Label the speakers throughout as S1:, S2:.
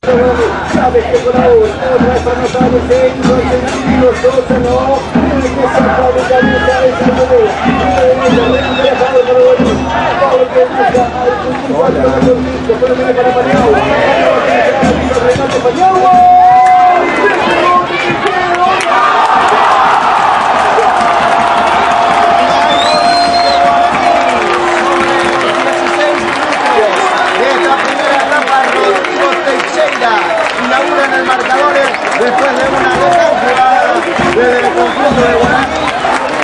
S1: Sabes que por ahora otra vez para notar el centro, los dos no, tiene que sacar de cabeza ese modelo.
S2: Inaugura en el marcador después de una gran jugada desde el conjunto de Guaraní.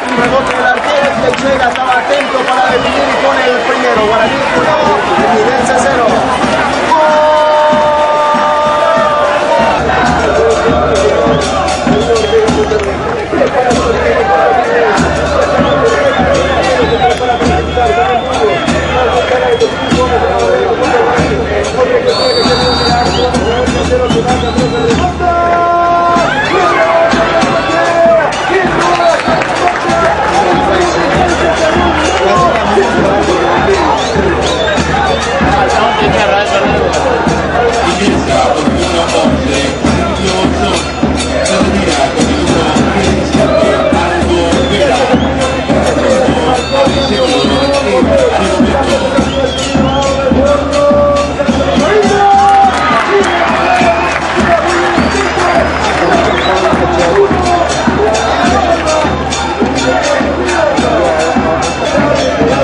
S2: Un rebote del arquero, Teixeira estaba atento para definir y pone el primero. Guaraní 1, Fluminense 0.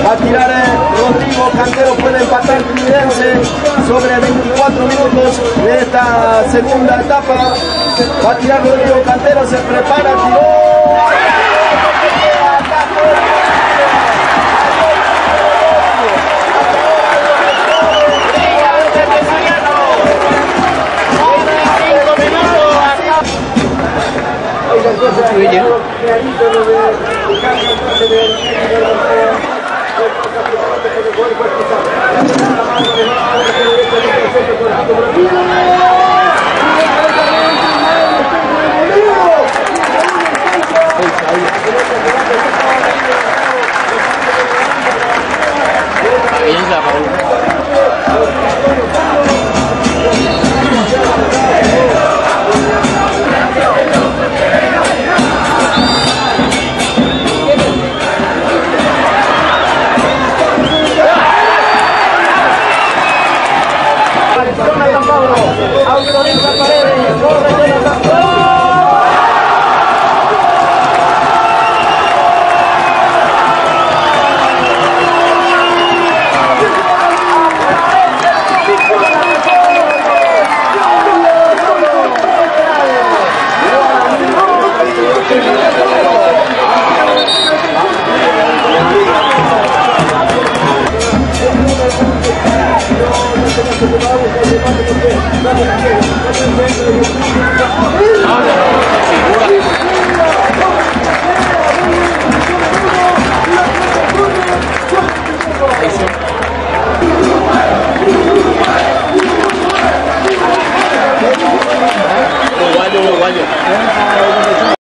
S2: Va a tirar Rodrigo Cantero, puede empatar Fluminense sobre 24 minutos de esta segunda etapa. Va a tirar Rodrigo Cantero, se prepara, tiró. Autoriza Paredes, corre Jonathan.
S3: Eso.